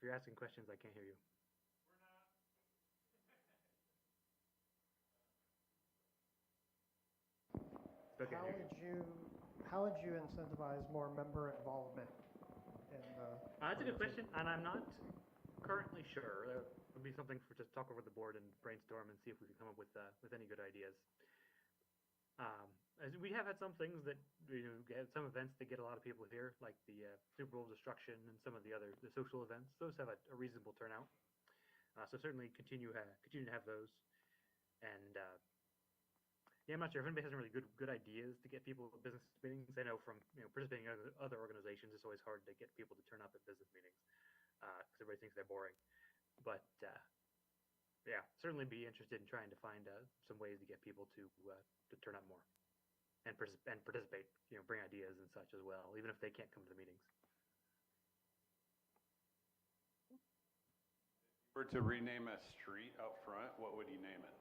If you're asking questions, I can't hear you. Still can't hear you. How would you incentivize more member involvement in the? That's a good question, and I'm not currently sure. That would be something for just talk over the board and brainstorm and see if we can come up with any good ideas. As we have had some things that get some events that get a lot of people here, like the Super Bowl destruction and some of the social events. Those have a reasonable turnout. So certainly continue to have those. And yeah, I'm not sure if anybody has really good ideas to get people at business meetings. I know from participating in other organizations, it's always hard to get people to turn up at business meetings because everybody thinks they're boring. But yeah, certainly be interested in trying to find some ways to get people to turn up more and participate. Bring ideas and such as well, even if they can't come to the meetings. If you were to rename a street out front, what would you name it?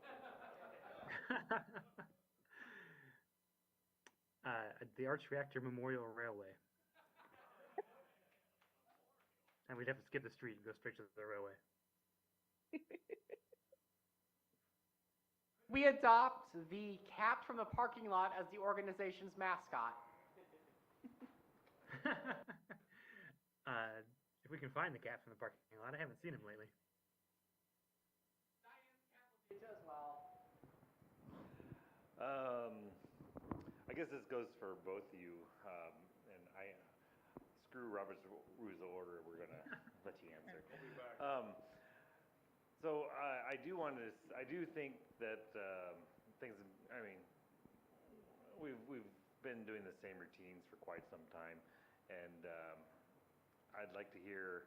The Reactor Memorial Railway. And we'd have to skip the street and go straight to the railway. We adopt the cat from the parking lot as the organization's mascot. If we can find the cat from the parking lot, I haven't seen him lately. Diane's cat will get as well. I guess this goes for both of you, and screw Robert's Rules of Order. We're gonna let you answer. We'll be back. So I do think that things. I mean, we've been doing the same routines for quite some time, and I'd like to hear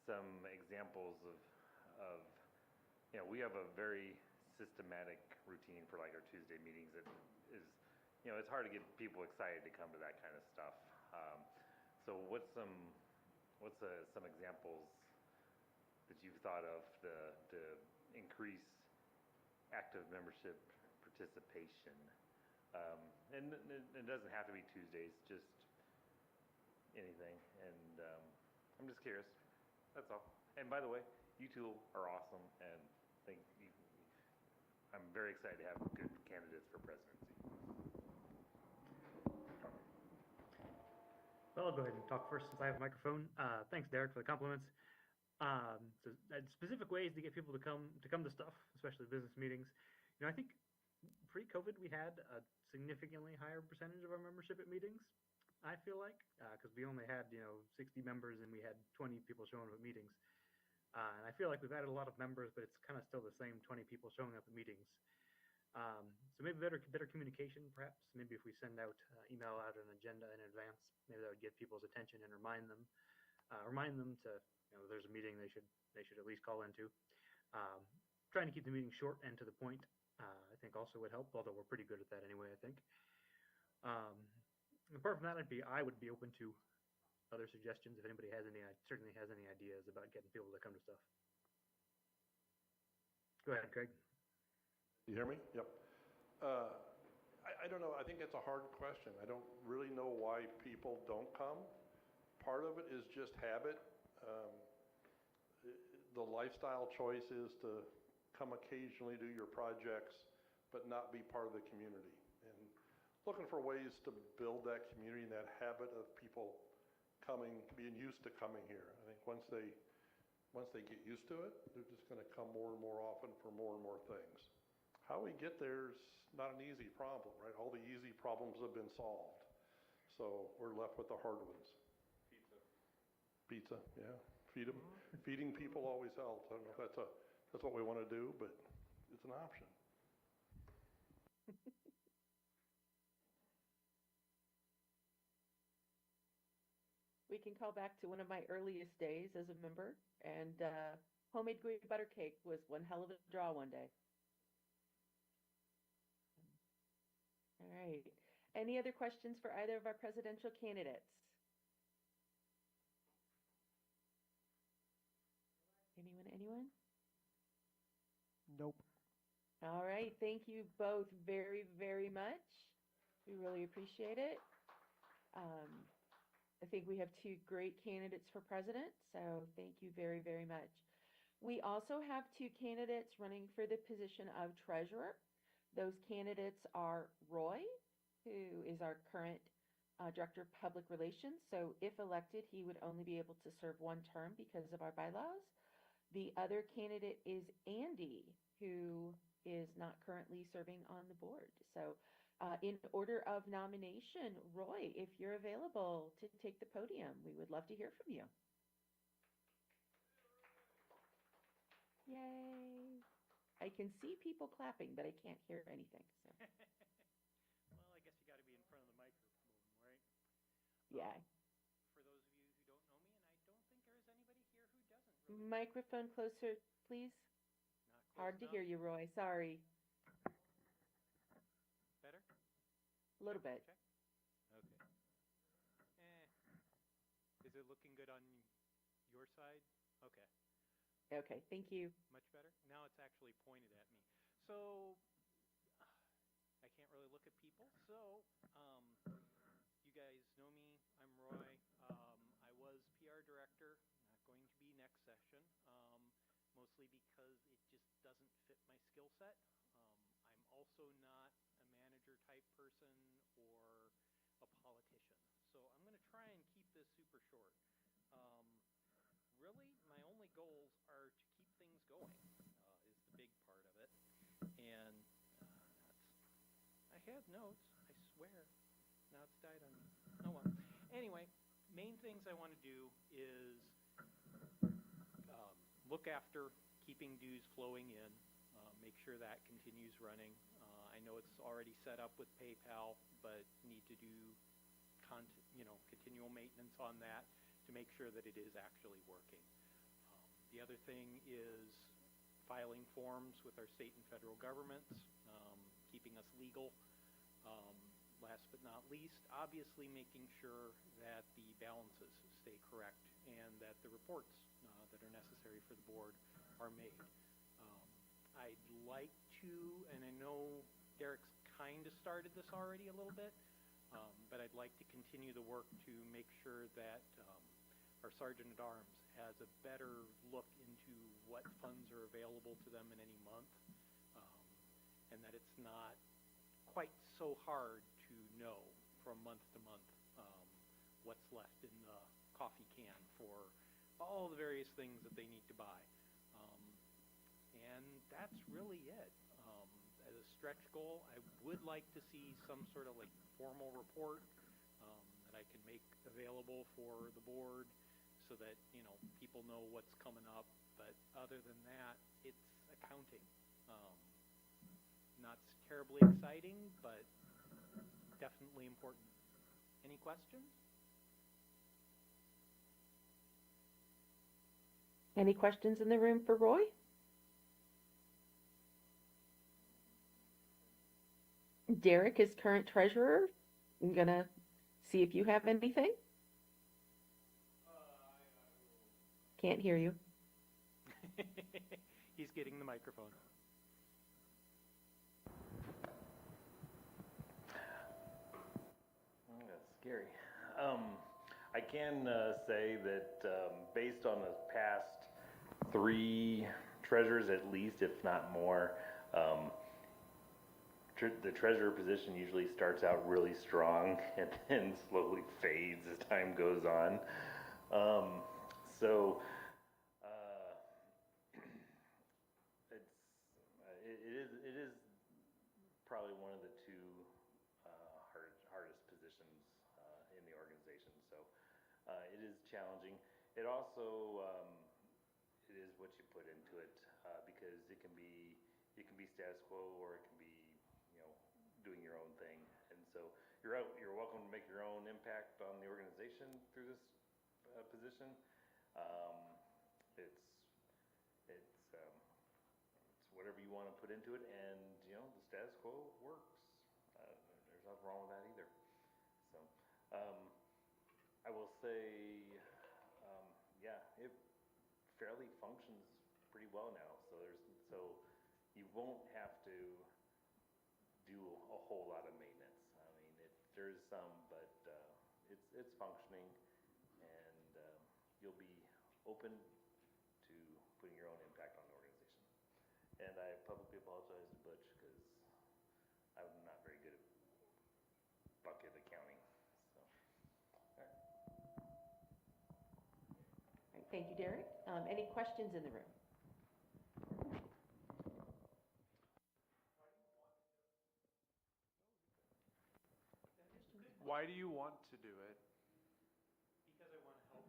some examples of we have a very systematic routine for like our Tuesday meetings that is, it's hard to get people excited to come to that kind of stuff. So what's some examples that you've thought of to increase active membership participation? And it doesn't have to be Tuesdays, just anything. And I'm just curious. That's all. And by the way, you two are awesome, and I'm very excited to have good candidates for presidency. Well, I'll go ahead and talk first since I have a microphone. Thanks, Derek, for the compliments. So specific ways to get people to come to stuff, especially business meetings. I think pre-COVID we had a significantly higher percentage of our membership at meetings. I feel like because we only had 60 members and we had 20 people showing up at meetings. And I feel like we've added a lot of members, but it's kind of still the same 20 people showing up at meetings. So maybe better communication, perhaps. Maybe if we send out email out an agenda in advance, maybe that would get people's attention and remind them to there's a meeting they should at least call into. Trying to keep the meeting short and to the point, I think also would help. Although we're pretty good at that anyway, I think. Apart from that, I would be open to other suggestions if anybody certainly has any ideas about getting people to come to stuff. Go ahead, Craig. You hear me? Yep. I don't know. I think it's a hard question. I don't really know why people don't come. Part of it is just habit. The lifestyle choice is to come occasionally, do your projects, but not be part of the community. And looking for ways to build that community and that habit of people coming, being used to coming here. I think once they get used to it, they're just going to come more and more often for more and more things. How we get there is not an easy problem, right? All the easy problems have been solved. So we're left with the hard ones. Pizza, yeah. Feeding people always helps. I don't know if that's what we want to do, but it's an option. We can call back to one of my earliest days as a member, and homemade gooey butter cake was one hell of a draw one day. All right. Any other questions for either of our presidential candidates? Anyone? Nope. All right. Thank you both very, very much. We really appreciate it. I think we have two great candidates for president, so thank you very, very much. We also have two candidates running for the position of treasurer. Those candidates are Roy, who is our current Director of Public Relations. So if elected, he would only be able to serve one term because of our bylaws. The other candidate is Andy, who is not currently serving on the board. So in order of nomination, Roy, if you're available to take the podium, we would love to hear from you. Yay. I can see people clapping, but I can't hear anything. So. Well, I guess you got to be in front of the microphone, right? Yeah. For those of you who don't know me, and I don't think there is anybody here who doesn't really. Microphone closer, please. Not close Hard to enough. hear you, Roy. Sorry. Better? A little bit. Check. Okay. Is it looking good on your side? Okay. Okay, thank you. Much better? Now it's actually pointed at me. So, I can't really look at people. So, you guys know me. I'm Roy. I was PR director. Not going to be next session. Mostly because it just doesn't fit my skill set. I'm also not a manager type person or a politician. So I'm going to try and keep this super short. Really, my only goals are to keep things going, is the big part of it. And I had notes, I swear. Now it's died on me. Oh well. Anyway, main things I want to do is look after keeping dues flowing in, make sure that continues running. I know it's already set up with PayPal, but need to do continual maintenance on that to make sure that it is actually working. The other thing is filing forms with our state and federal governments, keeping us legal. Last but not least, obviously making sure that the balances stay correct and that the reports that are necessary for the board are made. I'd like to, and I know Derek's kind of started this already a little bit, but I'd like to continue the work to make sure that our Sergeant at Arms has a better look into what funds are available to them in any month, and that it's not quite so hard to know from month to month what's left in the coffee can for all the various things that they need to buy. And that's really it. As a stretch goal, I would like to see some sort of like formal report that I can make available for the board so that, people know what's coming up. But other than that, it's accounting. Not terribly exciting, but definitely important. Any questions? Any questions in the room for Roy? Derek is current treasurer. I'm going to see if you have anything. Can't hear you. He's getting the microphone. That's scary. I can say that based on the past 3 treasurers at least, if not more, the treasurer position usually starts out really strong and then slowly fades as time goes on. So it is probably one of the 2 hardest positions in the organization. So it is challenging. It also it is what you put into it because it can be status quo or it can be doing your own thing. And so you're welcome to make your own impact on the organization through this position. It's whatever you want to put into it, and the status quo works. There's nothing wrong with that either. So I will say, it fairly functions pretty well now. So you won't have to do a whole lot of maintenance. I mean, there's some, but it's functioning. open to putting your own impact on the organization. And I publicly apologize to Butch because I'm not very good at bucket accounting. So, all right. All right, thank you, Derek. Any questions in the room? Why do you want to do it? Because I want to help.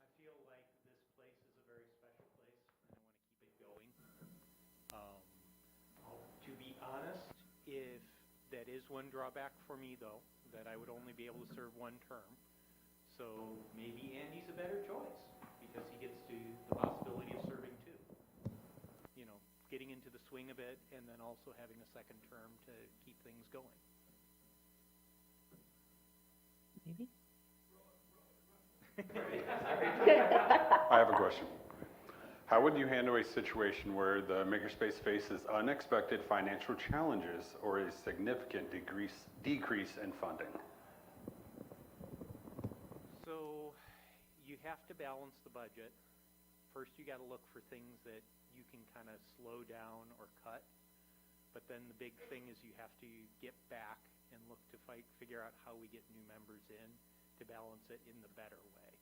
I feel like this place is a very special place, and I want to keep it going. To be honest, if that is one drawback for me, though, that I would only be able to serve one term. So maybe Andy's a better choice because he gets to the possibility of serving two. You know, getting into the swing a bit, and then also having a second term to keep things going. Maybe. I have a question. How would you handle a situation where the makerspace faces unexpected financial challenges or a significant decrease in funding? So you have to balance the budget. First, you got to look for things that you can kind of slow down or cut. But then the big thing is you have to get back and look to figure out how we get new members in to balance it in the better way,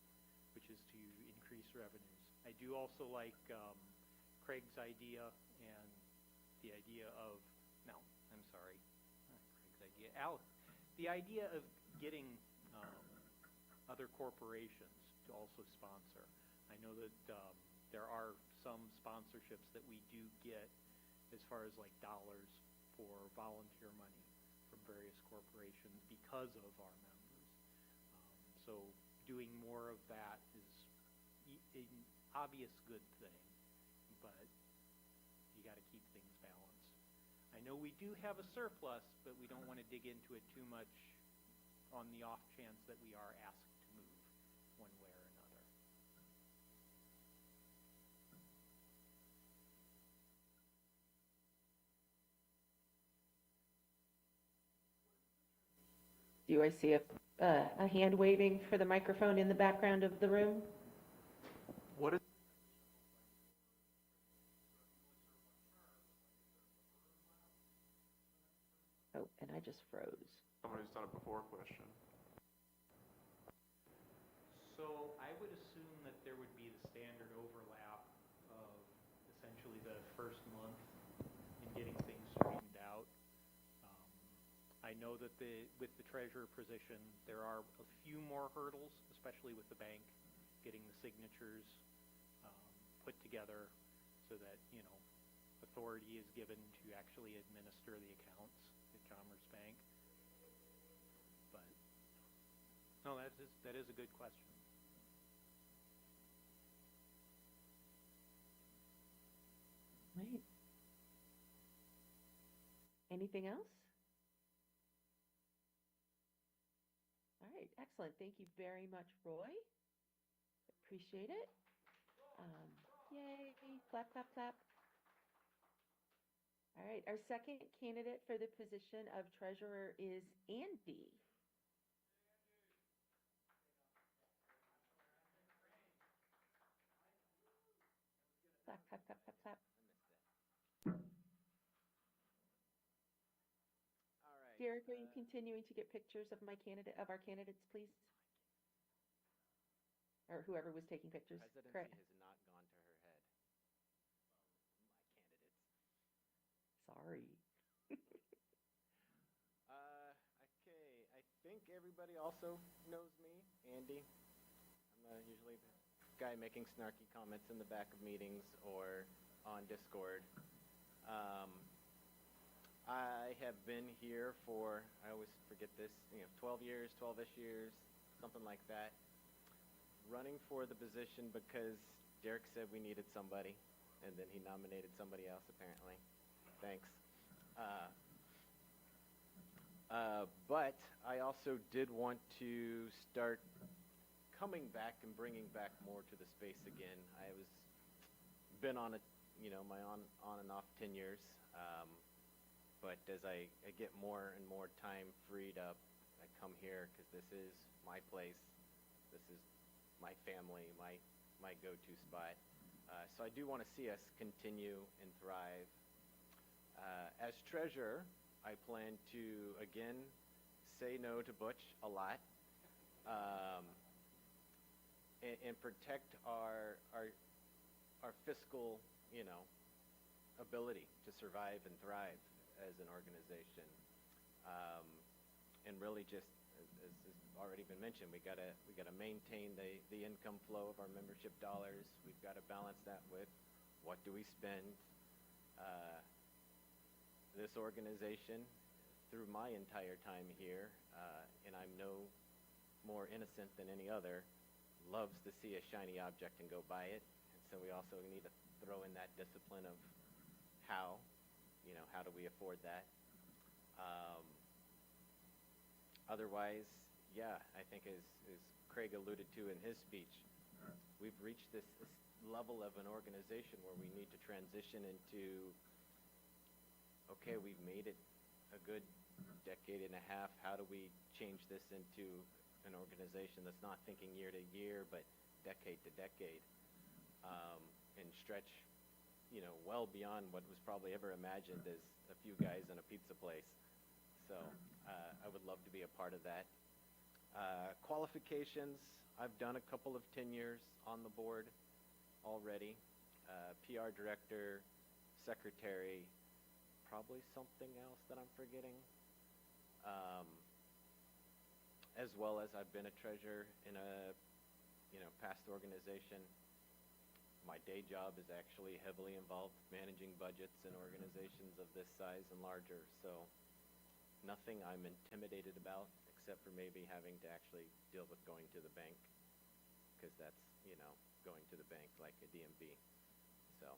which is to increase revenues. I do also like Craig's idea and the idea of, no, I'm sorry, not Craig's idea, the idea of getting other corporations to also sponsor. I know that there are some sponsorships that we do get as far as like dollars for volunteer money from various corporations because of our members. So doing more of that is an obvious good thing, but you got to keep things balanced. I know we do have a surplus, but we don't want to dig into it too much on the off chance that we are asked to move one way or another. Do I see a hand waving for the microphone in the background of the room? What is Oh, and I just froze. someone who's done it before question? So I would assume that there would be the standard overlap of essentially the first month in getting things straightened out. I know that with the treasurer position, there are a few more hurdles, especially with the bank, getting the signatures put together so that, you know, authority is given to actually administer the accounts at Commerce Bank. But, no, that is a good question. Right. Anything else? All right, excellent. Thank you very much, Roy. Appreciate it. Yay, clap, clap, clap. All right, our second candidate for the position of treasurer is Andy. Clap, clap, clap, clap, clap. All right. Derek, are you continuing to get pictures of our candidates, please? Or whoever was taking pictures. Presidency Correct. has not gone to her head. My candidates. Sorry. Okay, I think everybody also knows me, Andy. I'm usually the guy making snarky comments in the back of meetings or on Discord. I have been here for, I always forget this, 12 years, 12-ish years, something like that. Running for the position because Derek said we needed somebody, and then he nominated somebody else, apparently. Thanks. But I also did want to start coming back and bringing back more to the space again. I was been on my on and off tenures, but as I get more and more time freed up, I come here because this is my place. This is my family, my go-to spot. So I do want to see us continue and thrive. As treasurer, I plan to, again, say no to Butch a lot, and protect our fiscal, ability to survive and thrive as an organization. And really just, as has already been mentioned, we gotta maintain the income flow of our membership dollars. We've got to balance that with what do we spend. This organization, through my entire time here, and I'm no more innocent than any other, loves to see a shiny object and go buy it. And so we also need to throw in that discipline of how do we afford that? Otherwise, yeah, I think as Craig alluded to in his speech, we've reached this level of an organization where we need to transition into, okay, we've made it a good decade and a half. How do we change this into an organization that's not thinking year to year, but decade to decade, and stretch, well beyond what was probably ever imagined as a few guys in a pizza place. So I would love to be a part of that. Qualifications, I've done a couple of tenures on the board already. PR director, secretary, probably something else that I'm forgetting. As well as I've been a treasurer in a past organization. My day job is actually heavily involved managing budgets in organizations of this size and larger. So nothing I'm intimidated about, except for maybe having to actually deal with going to the bank, because that's, going to the bank like a DMV. So,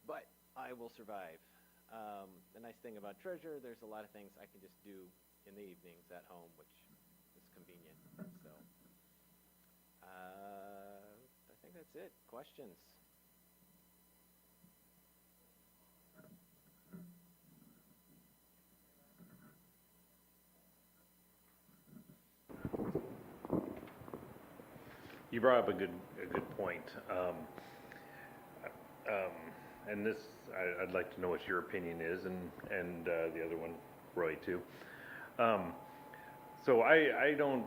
but I will survive. The nice thing about treasurer, there's a lot of things I can just do in the evenings at home, which is convenient. So, I think that's it. Questions? You brought up a good point. And this, I'd like to know what your opinion is, and the other one, Roy, too. So I don't,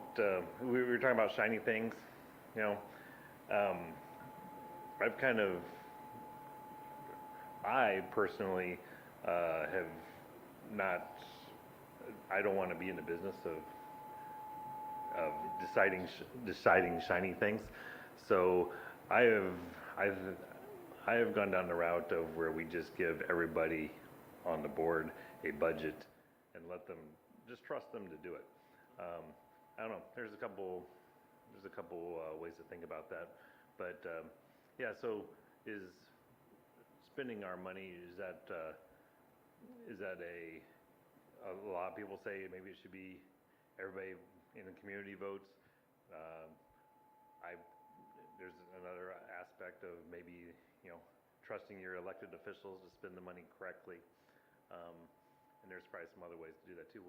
we were talking about shiny things, I've kind of, I personally have not, I don't want to be in the business of deciding shiny things. So I have gone down the route of where we just give everybody on the board a budget and let them, just trust them to do it. I don't know, there's a couple ways to think about that, but yeah, so is spending our money, is that a lot of people say maybe it should be everybody in the community votes. There's another aspect of maybe, trusting your elected officials to spend the money correctly. And there's probably some other ways to do that too.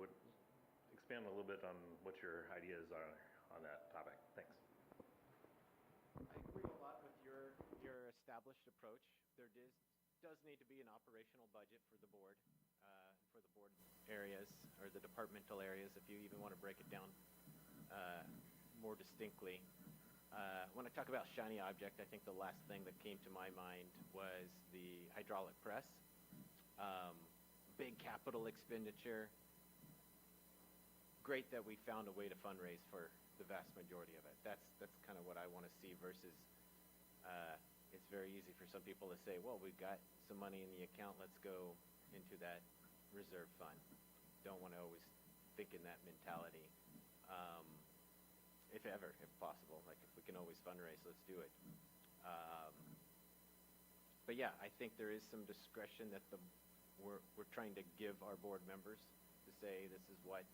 Expand a little bit on what your ideas are on that topic. Thanks. I agree a lot with your established approach. There does need to be an operational budget for the board areas, or the departmental areas, if you even want to break it down more distinctly. When I talk about shiny object, I think the last thing that came to my mind was the hydraulic press. Big capital expenditure. Great that we found a way to fundraise for the vast majority of it. That's kind of what I want to see versus it's very easy for some people to say, well, we've got some money in the account, let's go into that reserve fund. Don't want to always think in that mentality. If ever, if possible, like if we can always fundraise, let's do it. But yeah, I think there is some discretion that we're trying to give our board members to say this is what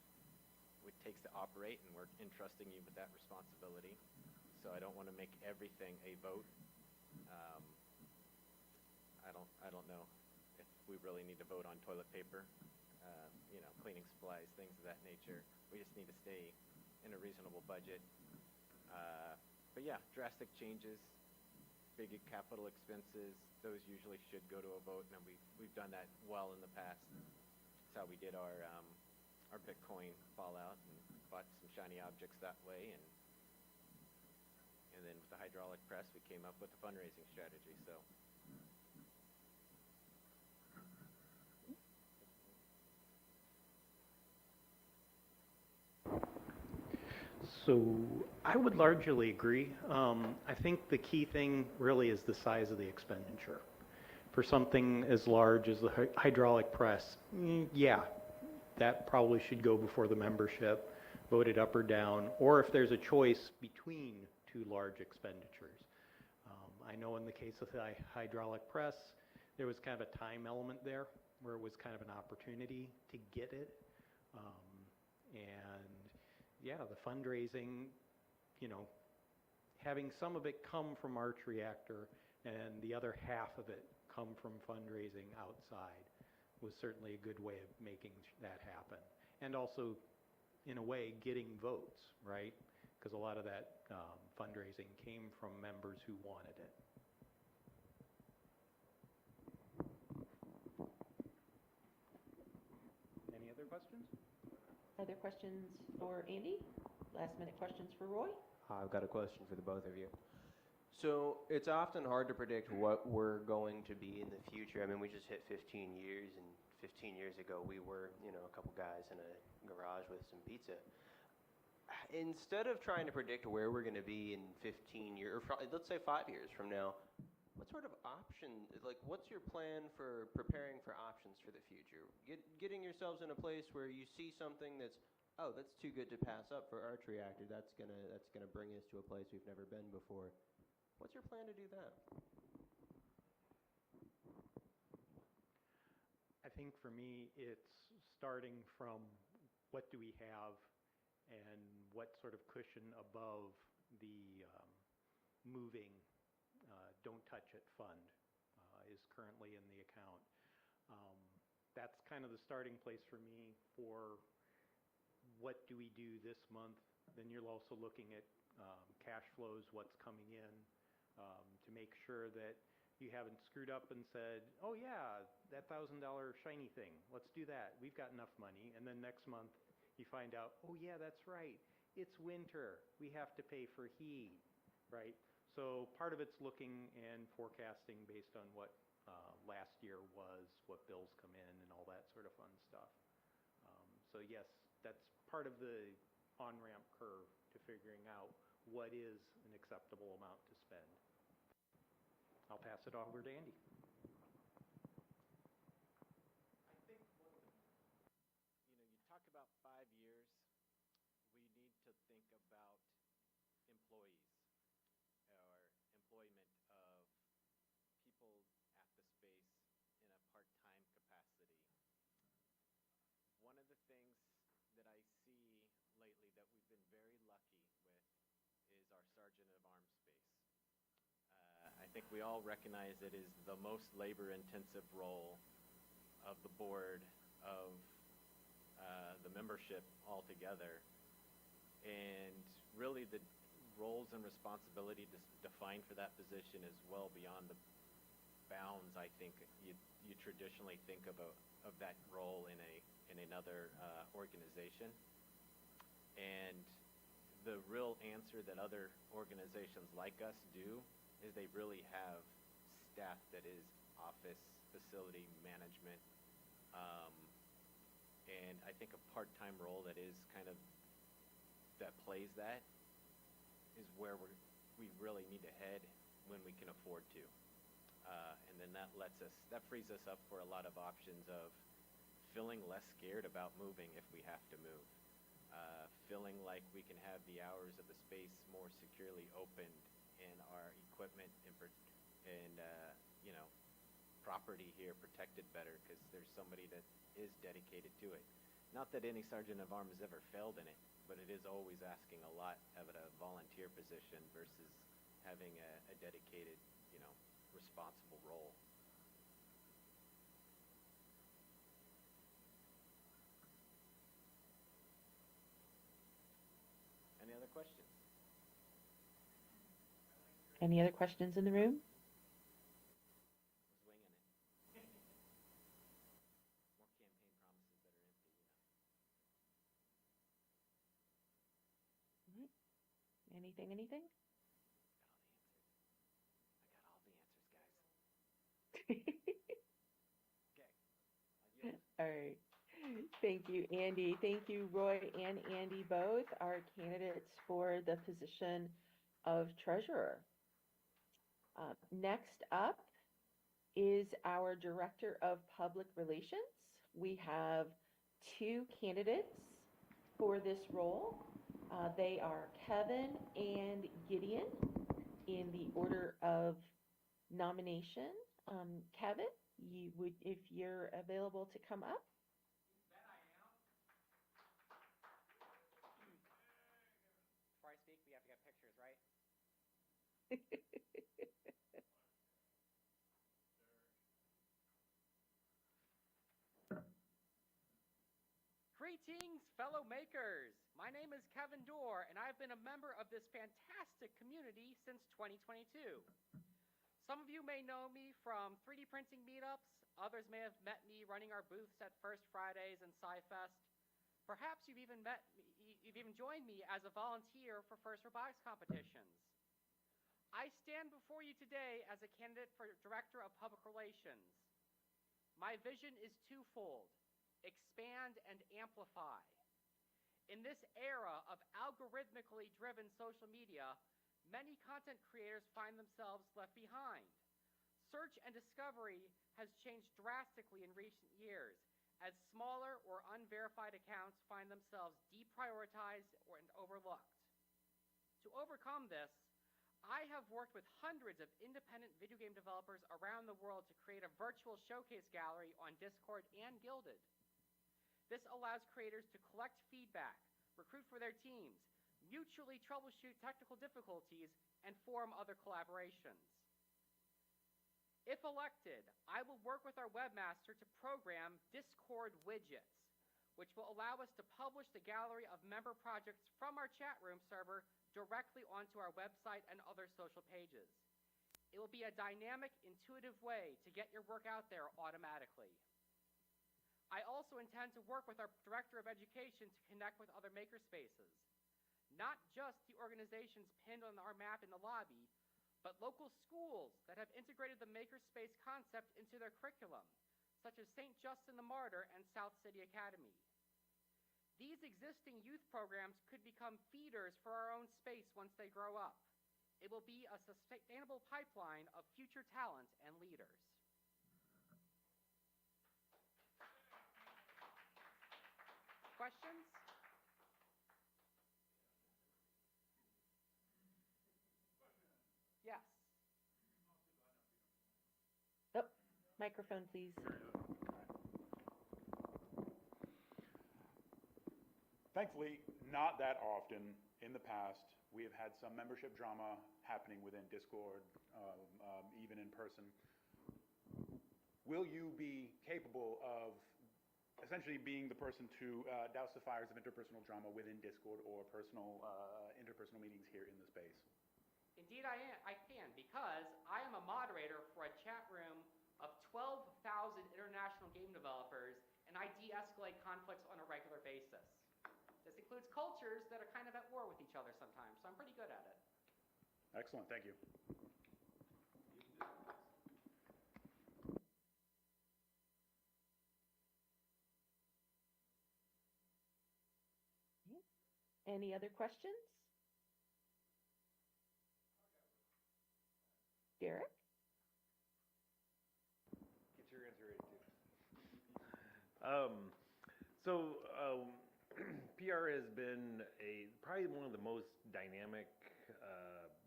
it takes to operate, and we're entrusting you with that responsibility. So I don't want to make everything a vote. I don't know if we really need to vote on toilet paper, cleaning supplies, things of that nature. We just need to stay in a reasonable budget. But yeah, drastic changes, big capital expenses, those usually should go to a vote, and we've done that well in the past. That's how we did our Bitcoin fallout and bought some shiny objects that way, and then with the hydraulic press, we came up with a fundraising strategy. So. So I would largely agree. I think the key thing really is the size of the expenditure. For something as large as the hydraulic press, yeah, that probably should go before the membership, voted up or down, or if there's a choice between two large expenditures. I know in the case of the hydraulic press, there was kind of a time element there where it was kind of an opportunity to get it. And yeah, the fundraising, you know, having some of it come from Arch Reactor and the other half of it come from fundraising outside was certainly a good way of making that happen. And also, in a way, getting votes, right? Because a lot of that fundraising came from members who wanted it. Any other questions? Other questions for Andy? Last minute questions for Roy? I've got a question for the both of you. So it's often hard to predict what we're going to be in the future. I mean, we just hit 15 years, and 15 years ago we were, you know, a couple guys in a garage with some pizza. Instead of trying to predict where we're going to be in 15 years, or let's say 5 years from now, what sort of option, like what's your plan for preparing for options for the future? Getting yourselves in a place where you see something that's, oh, that's too good to pass up for Arch Reactor. That's gonna bring us to a place we've never been before. What's your plan to do that? I think for me, it's starting from what do we have and what sort of cushion above the moving don't touch it fund is currently in the account. That's kind of the starting place for me for what do we do this month. Then you're also looking at cash flows, what's coming in, to make sure that you haven't screwed up and said, oh yeah, that $1,000 shiny thing, let's do that. We've got enough money. And then next month you find out, oh yeah, that's right. It's winter. We have to pay for heat, right? So part of it's looking and forecasting based on what last year was, what bills come in, and all that sort of fun stuff. So yes, that's part of the on-ramp curve to figuring out what is an acceptable amount to spend. I'll pass it over to Andy. I think you talk about 5 years, we need to think about employees or employment of people at the space in a part-time capacity. One of the things that I see lately that we've been very lucky with is our Sergeant of Arms space. I think we all recognize it is the most labor-intensive role of the board, of the membership altogether. And really the roles and responsibility defined for that position is well beyond the bounds I think you traditionally think of that role in another organization. And the real answer that other organizations like us do is they really have staff that is office, facility management, and I think a part-time role that is kind of, that plays that, is where we really need to head when we can afford to. And then that frees us up for a lot of options of feeling less scared about moving if we have to move. Feeling like we can have the hours of the space more securely opened and our equipment and property here protected better because there's somebody that is dedicated to it. Not that any Sergeant of Arms has ever failed in it, but it is always asking a lot having a volunteer position versus having a dedicated, responsible role. Any other questions? Any other questions in the room? Was winging it. More campaign promises that are empty, Anything? Got all the answers. I got all the answers, guys. Okay. All right. Thank you, Andy. Thank you, Roy and Andy, both are candidates for the position of treasurer. Next up is our Director of Public Relations. We have 2 candidates for this role. They are Kevin and Gideon in the order of nomination. Kevin, if you're available to come up. Before I speak, we have to get pictures, right? Greetings, fellow makers! My name is Kevin Dorr, and I've been a member of this fantastic community since 2022. Some of you may know me from 3D printing meetups. Others may have met me running our booths at First Fridays and SciFest. Perhaps you've even joined me as a volunteer for First Robotics competitions. I stand before you today as a candidate for Director of Public Relations. My vision is twofold: expand and amplify. In this era of algorithmically driven social media, many content creators find themselves left behind. Search and discovery has changed drastically in recent years, as smaller or unverified accounts find themselves deprioritized and overlooked. To overcome this, I have worked with hundreds of independent video game developers around the world to create a virtual showcase gallery on Discord and Guilded. This allows creators to collect feedback, recruit for their teams, mutually troubleshoot technical difficulties, and form other collaborations. If elected, I will work with our webmaster to program Discord widgets, which will allow us to publish the gallery of member projects from our chat room server directly onto our website and other social pages. It will be a dynamic, intuitive way to get your work out there automatically. I also intend to work with our Director of Education to connect with other makerspaces. Not just the organizations pinned on our map in the lobby, but local schools that have integrated the makerspace concept into their curriculum, such as St. Justin the Martyr and South City Academy. These existing youth programs could become feeders for our own space once they grow up. It will be a sustainable pipeline of future talent and leaders. Questions? Yes. Oh, microphone, please. Thankfully, not that often in the past, we have had some membership drama happening within Discord, even in person. Will you be capable of essentially being the person to douse the fires of interpersonal drama within Discord or personal interpersonal meetings here in the space? Indeed I can, because I am a moderator for a chat room of 12,000 international game developers, and I de-escalate conflicts on a regular basis. This includes cultures that are kind of at war with each other sometimes, so I'm pretty good at it. Excellent, thank you. Any other questions? Derek? Get your answer ready too. PR has been probably one of the most dynamic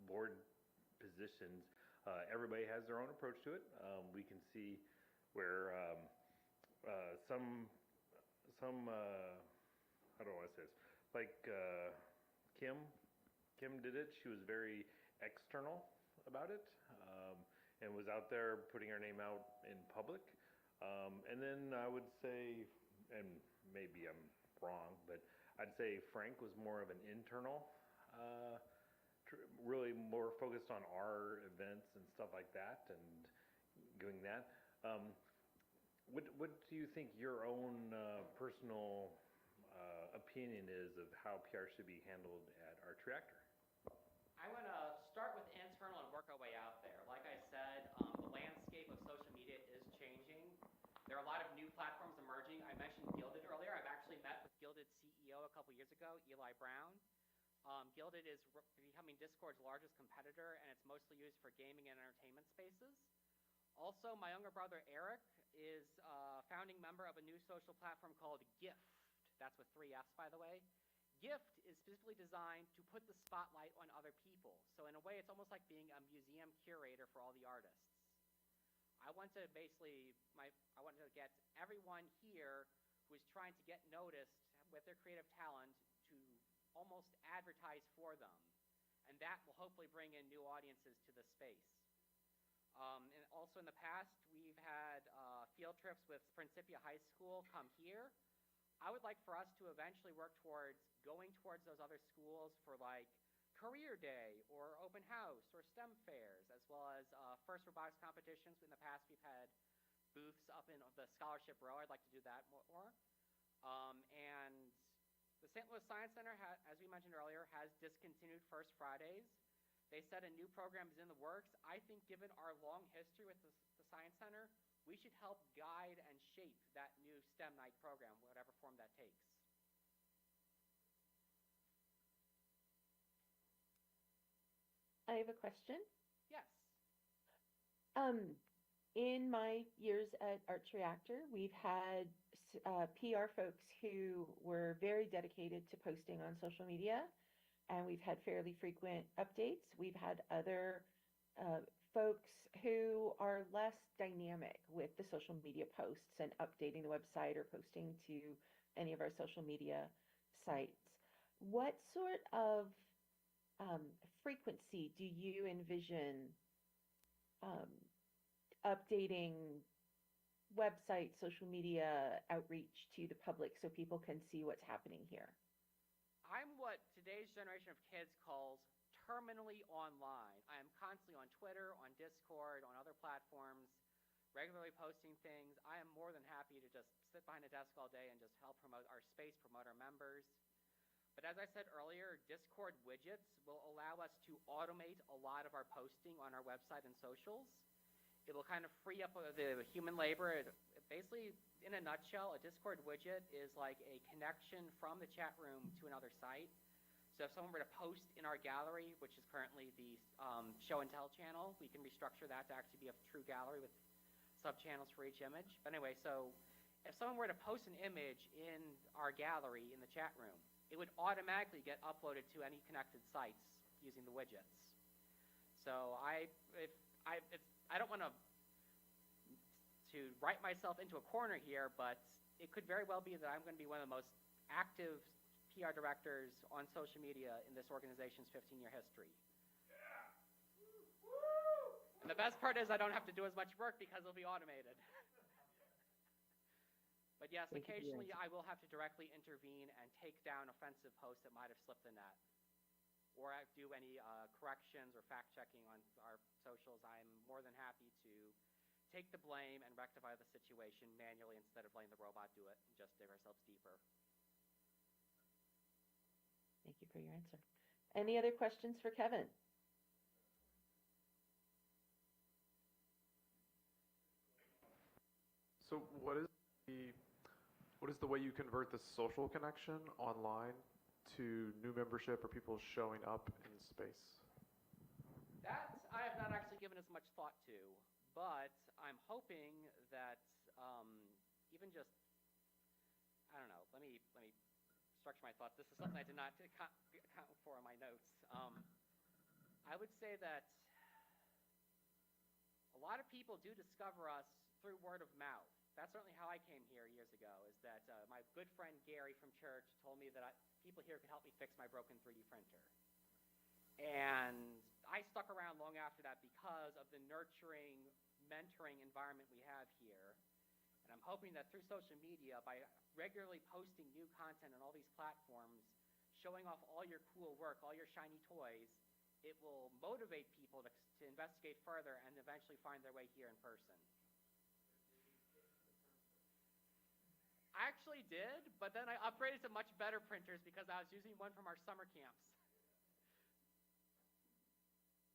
board positions. Everybody has their own approach to it. We can see where some how do I say this? Like Kim did it. She was very external about it, and was out there putting her name out in public. And then I would say, and maybe I'm wrong, but I'd say Frank was more of an internal really more focused on our events and stuff like that and doing that. What do you think your own personal opinion is of how PR should be handled at Arts Reactor? I want to start with internal and work our way out there. Like I said, the landscape of social media is changing. There are a lot of new platforms emerging. I mentioned Gilded earlier. I've actually met with Gilded's CEO a couple years ago, Eli Brown. Gilded is becoming Discord's largest competitor, and it's mostly used for gaming and entertainment spaces. Also, my younger brother Eric is a founding member of a new social platform called Gift. That's with 3 F's, by the way. Gift is specifically designed to put the spotlight on other people. So in a way, it's almost like being a museum curator for all the artists. I want to get everyone here who is trying to get noticed with their creative talent to almost advertise for them. And that will hopefully bring in new audiences to the space. And also in the past, we've had field trips with Principia High School come here. I would like for us to eventually work towards going towards those other schools for like Career Day or Open House or STEM fairs, as well as first robotics competitions. In the past, we've had booths up in the scholarship row. I'd like to do that more. And the St. Louis Science Center, as we mentioned earlier, has discontinued First Fridays. They said a new program is in the works. I think given our long history with the Science Center, we should help guide and shape that new STEM night program, whatever form that takes. I have a question. Yes. In my years at Arts Reactor, we've had PR folks who were very dedicated to posting on social media, and we've had fairly frequent updates. We've had other folks who are less dynamic with the social media posts and updating the website or posting to any of our social media sites. What sort of frequency do you envision updating website, social media outreach to the public so people can see what's happening here? I'm what today's generation of kids calls terminally online. I am constantly on Twitter, on Discord, on other platforms, regularly posting things. I am more than happy to just sit behind a desk all day and just help promote our space, promote our members. But as I said earlier, Discord widgets will allow us to automate a lot of our posting on our website and socials. It will kind of free up the human labor. Basically, in a nutshell, a Discord widget is like a connection from the chat room to another site. So if someone were to post in our gallery, which is currently the show and tell channel, we can restructure that to actually be a true gallery with sub-channels for each image. But anyway, so if someone were to post an image in our gallery in the chat room, it would automatically get uploaded to any connected sites using the widgets. So I don't want to write myself into a corner here, but it could very well be that I'm going to be one of the most active PR directors on social media in this organization's 15-year history. Yeah. And the best part is I don't have to do as much work because it'll be automated. But yes, occasionally I will have to directly intervene and take down offensive posts that might have slipped the net. Or do any corrections or fact-checking on our socials. I'm more than happy to take the blame and rectify the situation manually instead of letting the robot do it and just dig ourselves deeper. Thank you for your answer. Any other questions for Kevin? So what is the way you convert the social connection online to new membership or people showing up in space? That I have not actually given as much thought to, but I'm hoping that even just, I don't know, let me structure my thoughts. This is something I did not account for in my notes. I would say that a lot of people do discover us through word of mouth. That's certainly how I came here years ago, is that my good friend Gary from church told me that people here could help me fix my broken 3D printer. And I stuck around long after that because of the nurturing, mentoring environment we have here. And I'm hoping that through social media, by regularly posting new content on all these platforms, showing off all your cool work, all your shiny toys, it will motivate people to investigate further and eventually find their way here in person. I actually did, but then I upgraded to much better printers because I was using one from our summer camps.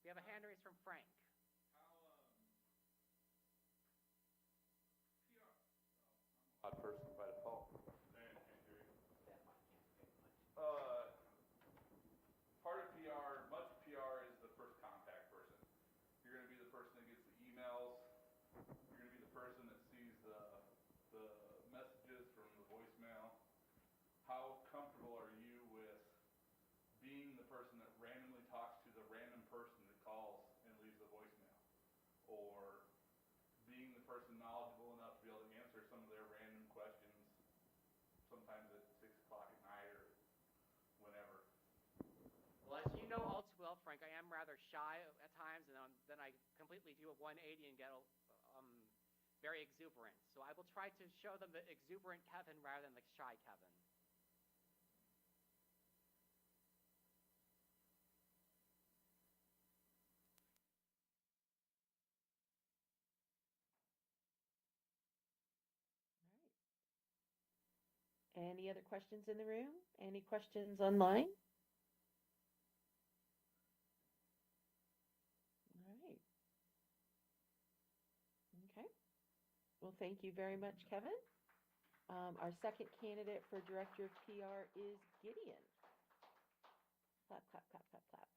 We have a hand raise from Frank. Odd person by default. Part of PR, much of PR is the first contact person. You're going to be the person that gets the emails. You're going to be the person that sees the messages from the voicemail. How comfortable are you with being the person that randomly talks to the random person that calls and leaves a voicemail? Or being the person knowledgeable enough to be able to answer some of their random questions, sometimes at 6 o'clock at night or whenever. Well, as you know all too well, Frank, I am rather shy at times, and then I completely do a 180 and get very exuberant. So I will try to show them the exuberant Kevin rather than the shy Kevin. Any other questions in the room? Any questions online? All right. Okay. Well, thank you very much, Kevin. Our second candidate for Director of PR is Gideon. Clap, clap, clap, clap, clap.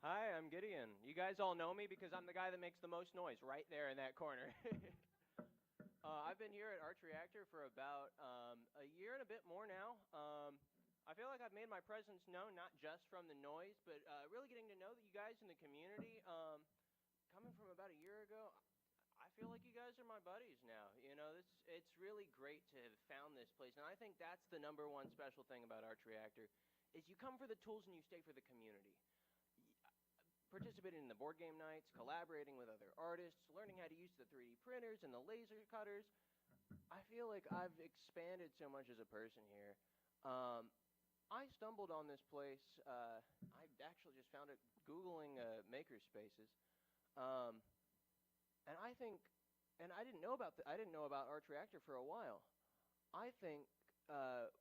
Hi, I'm Gideon. You guys all know me because I'm the guy that makes the most noise right there in that corner. I've been here at Arch Reactor for about a year and a bit more now. I feel like I've made my presence known not just from the noise, but really getting to know you guys in the community. Coming from about a year ago, I feel like you guys are my buddies now. You know, it's really great to have found this place, and I think that's the #1 special thing about Arch Reactor, is you come for the tools and you stay for the community. Participating in the board game nights, collaborating with other artists, learning how to use the 3D printers and the laser cutters. I feel like I've expanded so much as a person here. I stumbled on this place. I actually just found it Googling Makerspaces, and I think, and I didn't know about Arch Reactor for a while. I think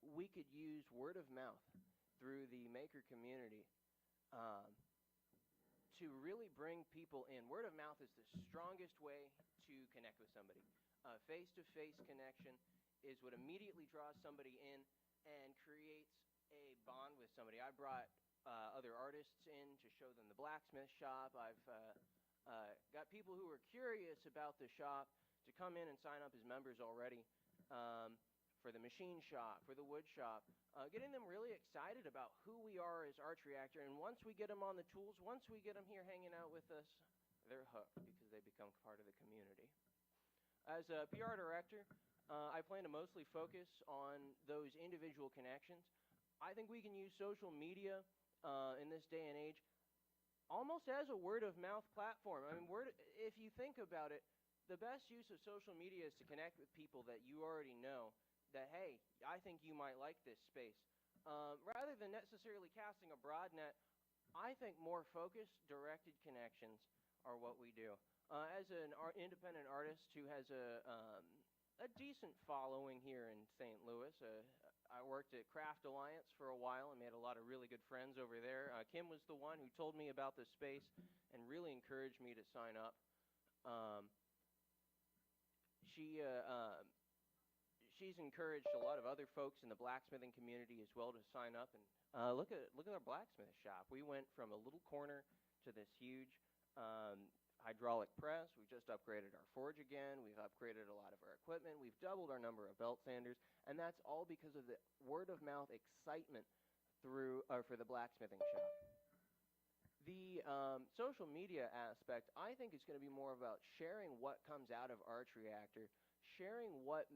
we could use word of mouth through the maker community to really bring people in. Word of mouth is the strongest way to connect with somebody. Face-to-face connection is what immediately draws somebody in and creates a bond with somebody. I brought other artists in to show them the blacksmith shop. I've got people who are curious about the shop to come in and sign up as members already. For the machine shop, for the wood shop, getting them really excited about who we are as Arch Reactor. And once we get them on the tools, once we get them here hanging out with us, they're hooked because they become part of the community. As a PR director, I plan to mostly focus on those individual connections. I think we can use social media in this day and age almost as a word-of-mouth platform. I mean, if you think about it, the best use of social media is to connect with people that you already know, that, hey, I think you might like this space. Rather than necessarily casting a broad net, I think more focused, directed connections are what we do. As an independent artist who has a decent following here in St. Louis, I worked at Craft Alliance for a while and made a lot of really good friends over there. Kim was the one who told me about the space and really encouraged me to sign up. She's encouraged a lot of other folks in the blacksmithing community as well to sign up and look at our blacksmith shop. We went from a little corner to this huge hydraulic press. We just upgraded our forge again. We've upgraded a lot of our equipment. We've doubled our number of belt sanders, and that's all because of the word-of-mouth excitement for the blacksmithing shop. The social media aspect, I think, is going to be more about sharing what comes out of Arch Reactor. Sharing what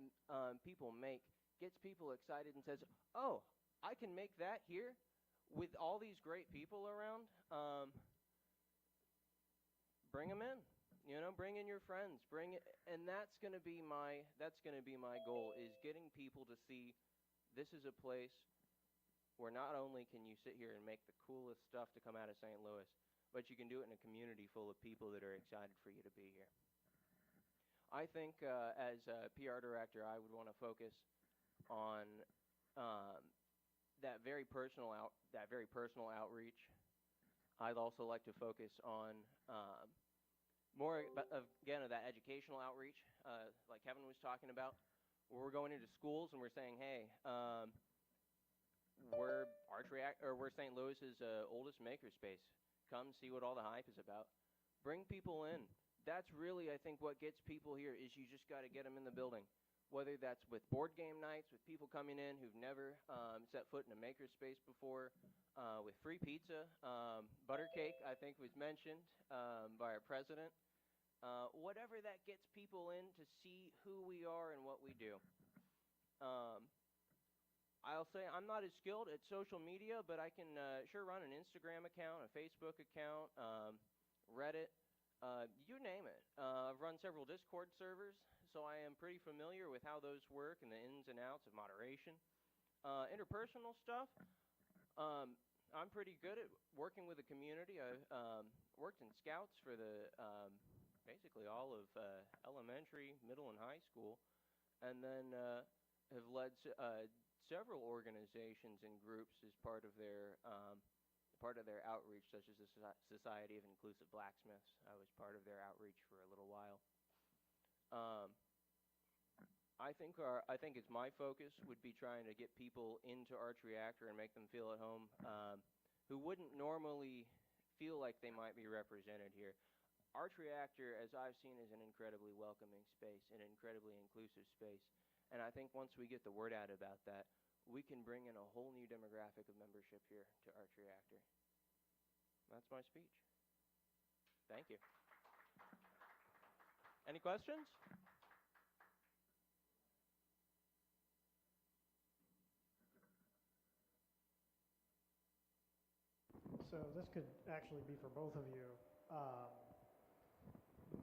people make gets people excited and says, oh, I can make that here with all these great people around. Bring them in. You know, bring in your friends, and that's gonna be my goal, is getting people to see this is a place where not only can you sit here and make the coolest stuff to come out of St. Louis, but you can do it in a community full of people that are excited for you to be here. I think as a PR director, I would want to focus on that very personal outreach. I'd also like to focus on more again of that educational outreach, like Kevin was talking about, where we're going into schools and we're saying, hey, we're St. Louis's oldest makerspace. Come see what all the hype is about. Bring people in. That's really, I think, what gets people here, is you just got to get them in the building. Whether that's with board game nights, with people coming in who've never set foot in a makerspace before, with free pizza, butter cake, I think was mentioned by our president. Whatever that gets people in to see who we are and what we do. I'll say I'm not as skilled at social media, but I can sure run an Instagram account, a Facebook account, Reddit, you name it. I've run several Discord servers, so I am pretty familiar with how those work and the ins and outs of moderation. Interpersonal stuff, I'm pretty good at working with the community. I worked in scouts for the basically all of elementary, middle, and high school, and then have led several organizations and groups as part of their outreach, such as the Society of Inclusive Blacksmiths. I was part of their outreach for a little while. I think it's my focus would be trying to get people into Arch Reactor and make them feel at home, who wouldn't normally feel like they might be represented here. Arch Reactor, as I've seen, is an incredibly welcoming space, an incredibly inclusive space. And I think once we get the word out about that, we can bring in a whole new demographic of membership here to Arch Reactor. That's my speech. Thank you. Any questions? So this could actually be for both of you.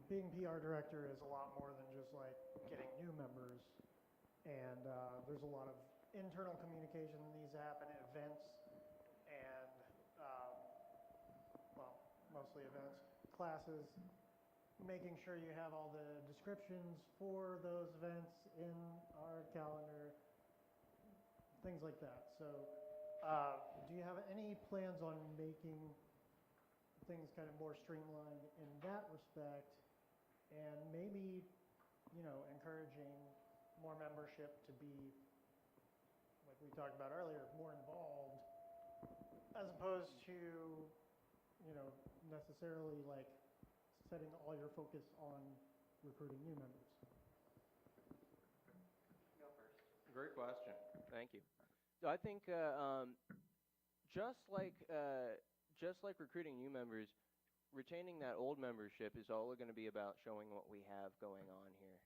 Being PR director is a lot more than just like getting new members, and there's a lot of internal communication that needs to happen at events, and well, mostly events, classes, making sure you have all the descriptions for those events in our calendar, things like that. So do you have any plans on making things kind of more streamlined in that respect, and maybe, you know, encouraging more membership to be, like we talked about earlier, more involved, as opposed to, you know, necessarily like setting all your focus on recruiting new members? Go first. Great question. Thank you. So I think just like recruiting new members, retaining that old membership is all going to be about showing what we have going on here.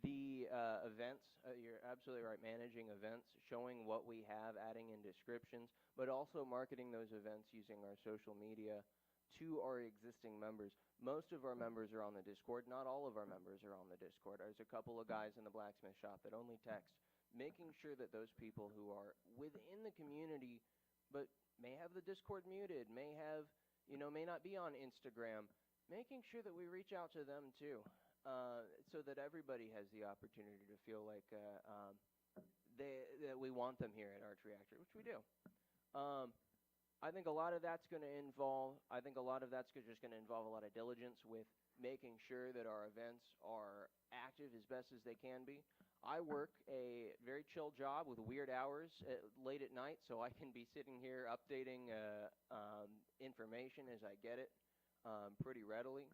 The events, you're absolutely right, managing events, showing what we have, adding in descriptions, but also marketing those events using our social media to our existing members. Most of our members are on the Discord. Not all of our members are on the Discord. There's a couple of guys in the blacksmith shop that only text, making sure that those people who are within the community but may have the Discord muted, may not be on Instagram, making sure that we reach out to them too, so that everybody has the opportunity to feel like that we want them here at Arch Reactor, which we do. I think a lot of that's just going to involve a lot of diligence with making sure that our events are active as best as they can be. I work a very chill job with weird hours late at night, so I can be sitting here updating information as I get it pretty readily.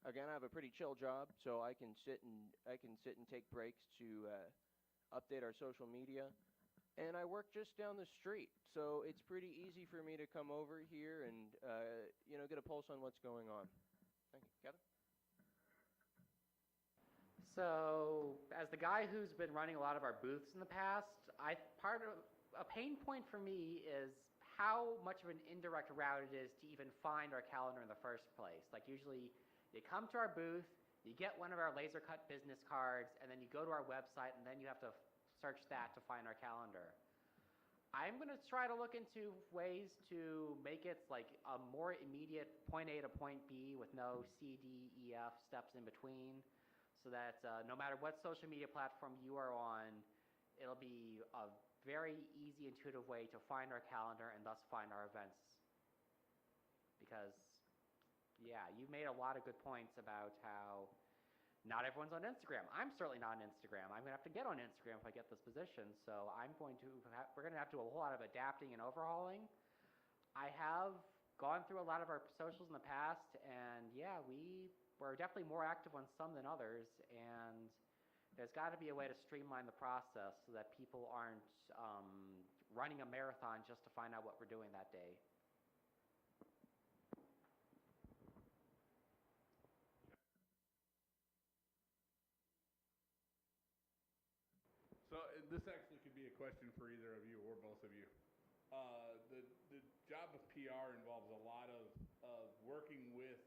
Again, I have a pretty chill job, so I can sit and take breaks to update our social media. And I work just down the street, so it's pretty easy for me to come over here and get a pulse on what's going on. Thank you. Kevin? So, as the guy who's been running a lot of our booths in the past, a pain point for me is how much of an indirect route it is to even find our calendar in the first place. Like usually you come to our booth, you get one of our laser cut business cards, and then you go to our website, and then you have to search that to find our calendar. I'm going to try to look into ways to make it like a more immediate point A to point B with no C, D, E, F steps in between, so that no matter what social media platform you are on, it'll be a very easy, intuitive way to find our calendar and thus find our events. Because, yeah, you made a lot of good points about how not everyone's on Instagram. I'm certainly not on Instagram. I'm going to have to get on Instagram if I get this position. So we're going to have to do a whole lot of adapting and overhauling. I have gone through a lot of our socials in the past, and yeah, we're definitely more active on some than others. And there's got to be a way to streamline the process so that people aren't running a marathon just to find out what we're doing that day. So this actually could be a question for either of you or both of you. The job of PR involves a lot of working with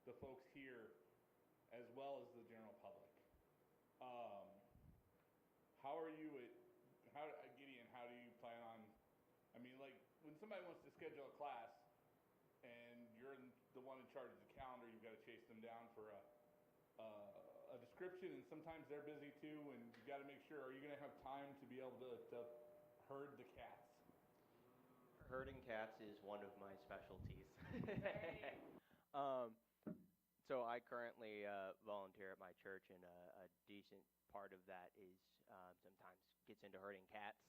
the folks here as well as the general public. How are you Gideon, how do you plan on, I mean, like when somebody wants to schedule a class and you're the one in charge of the calendar, you've got to chase them down for a description, and sometimes they're busy too, and you got to make sure, are you going to have time to be able to herd the cats? Herding cats is one of my specialties. So I currently volunteer at my church, and a decent part of that is sometimes gets into herding cats.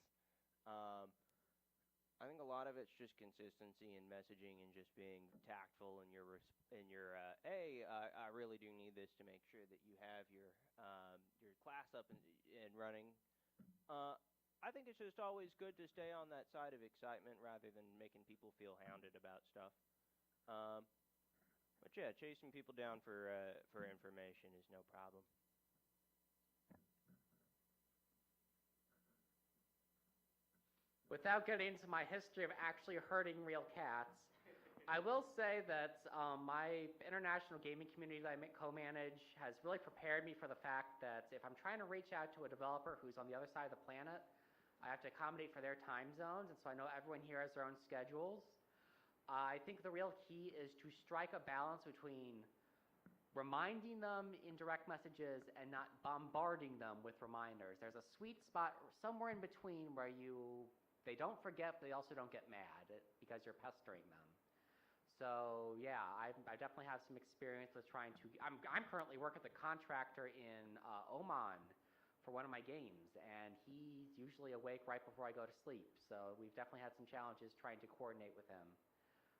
I think a lot of it's just consistency in messaging and just being tactful in your hey, I really do need this to make sure that you have your class up and running. I think it's just always good to stay on that side of excitement rather than making people feel hounded about stuff. But yeah, chasing people down for information is no problem. Without getting into my history of actually herding real cats, I will say that my international gaming community that I co-manage has really prepared me for the fact that if I'm trying to reach out to a developer who's on the other side of the planet, I have to accommodate for their time zones, and so I know everyone here has their own schedules. I think the real key is to strike a balance between reminding them in direct messages and not bombarding them with reminders. There's a sweet spot somewhere in between where they don't forget, but they also don't get mad because you're pestering them. So yeah, I definitely have some experience with trying to. I'm currently working with a contractor in Oman for one of my games, and he's usually awake right before I go to sleep. So we've definitely had some challenges trying to coordinate with him,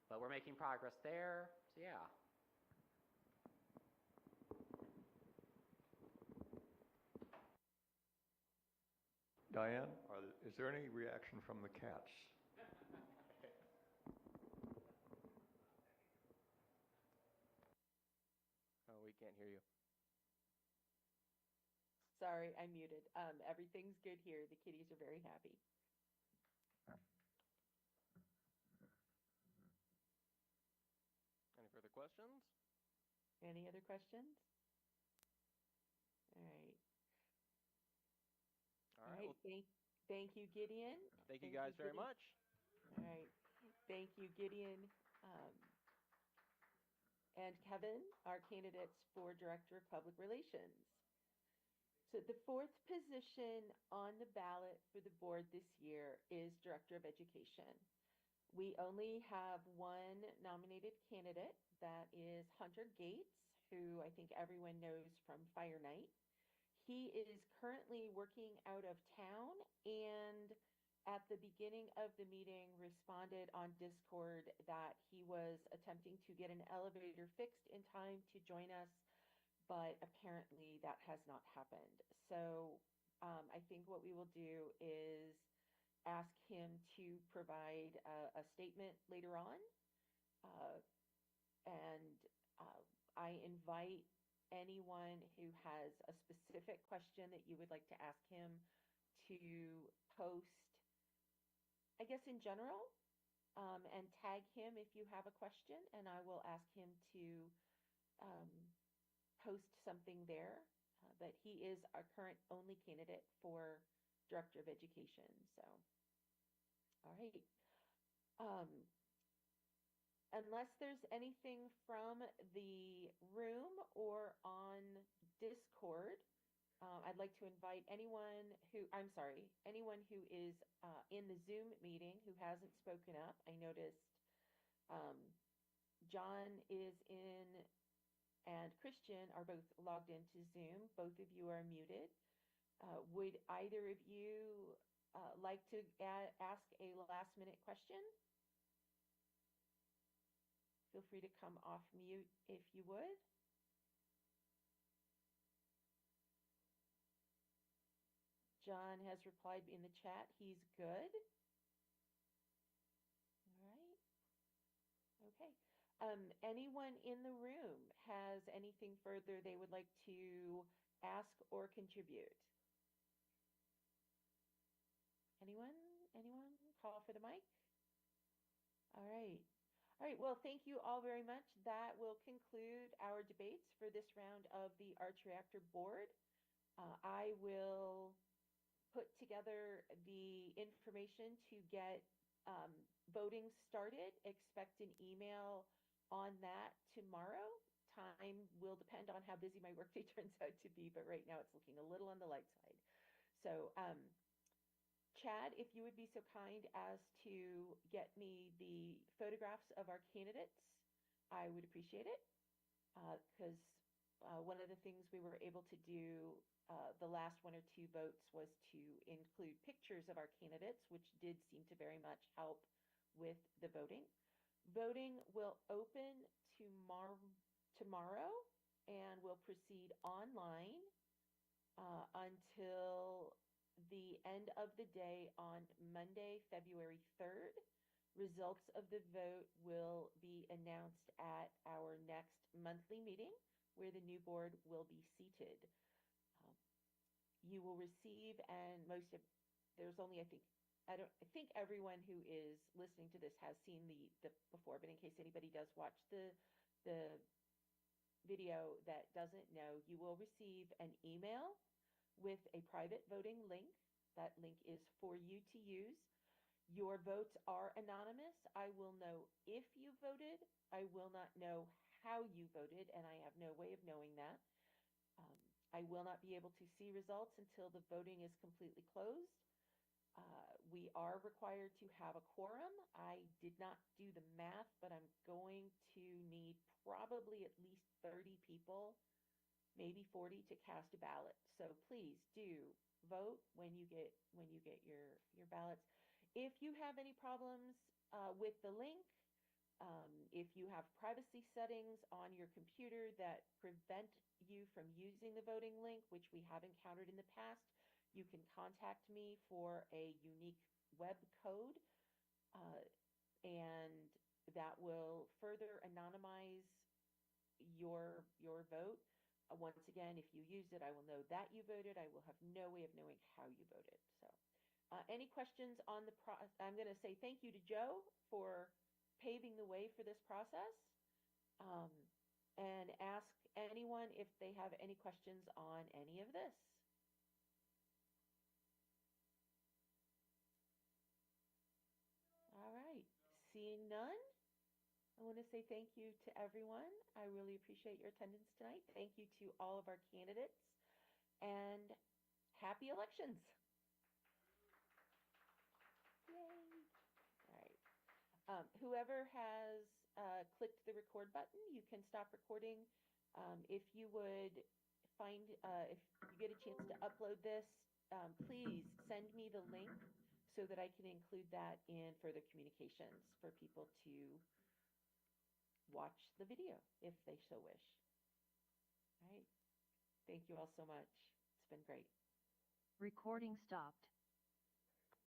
but we're making progress there. So yeah. Diane, is there any reaction from the cats? Oh, we can't hear you. Sorry, I muted. Everything's good here. The kitties are very happy. Any further questions? Any other questions? All right. All right. Well, thank you, Gideon. Thank you guys very much. All right. Thank you, Gideon. And Kevin, our candidates for Director of Public Relations. So the fourth position on the ballot for the board this year is Director of Education. We only have one nominated candidate, that is Hunter Gates, who I think everyone knows from Fire Night. He is currently working out of town, and at the beginning of the meeting responded on Discord that he was attempting to get an elevator fixed in time to join us, but apparently that has not happened. So I think what we will do is ask him to provide a statement later on. I invite anyone who has a specific question that you would like to ask him to post, I guess in general, and tag him if you have a question, and I will ask him to um, post something there. But he is our current only candidate for Director of Education. So, all right. Um, unless there's anything from the room or on Discord, I'd like to invite anyone who is in the Zoom meeting who hasn't spoken up. I noticed um, John is in and Christian are both logged into Zoom. Both of you are muted. Would either of you like to ask a last minute question? Feel free to come off mute if you would. John has replied in the chat, he's good. All right. Okay. Anyone in the room has anything further they would like to ask or contribute? Anyone? Anyone? Call for the mic? All right. All right. Well, thank you all very much. That will conclude our debates for this round of the Arch Reactor board. I will put together the information to get voting started. Expect an email on that tomorrow. Time will depend on how busy my workday turns out to be, but right now it's looking a little on the light side. So, Chad, if you would be so kind as to get me the photographs of our candidates, I would appreciate it. Because one of the things we were able to do the last one or two votes was to include pictures of our candidates, which did seem to very much help with the voting. Voting will open tomorrow and will proceed online until the end of the day on Monday, February 3rd. Results of the vote will be announced at our next monthly meeting where the new board will be seated. You will receive, and there's only, I think everyone who is listening to this has seen the before, but in case anybody does watch the video that doesn't know, you will receive an email with a private voting link. That link is for you to use. Your votes are anonymous. I will know if you voted. I will not know how you voted, and I have no way of knowing that. I will not be able to see results until the voting is completely closed. We are required to have a quorum. I did not do the math, but I'm going to need probably at least 30 people, maybe 40, to cast a ballot. So please do vote when you get your ballots. If you have any problems with the link, if you have privacy settings on your computer that prevent you from using the voting link, which we have encountered in the past, you can contact me for a unique web code, and that will further anonymize your vote. Once again, if you used it, I will know that you voted. I will have no way of knowing how you voted. So, any questions on the process? I'm going to say thank you to Joe for paving the way for this process, and ask anyone if they have any questions on any of this. All right, seeing none, I want to say thank you to everyone. I really appreciate your attendance tonight. Thank you to all of our candidates, and happy elections. Yay. All right. Whoever has clicked the record button, you can stop recording. If you would find, if you get a chance to upload this, please send me the link so that I can include that in further communications for people to watch the video if they so wish. All right. Thank you all so much. It's been great. Recording stopped.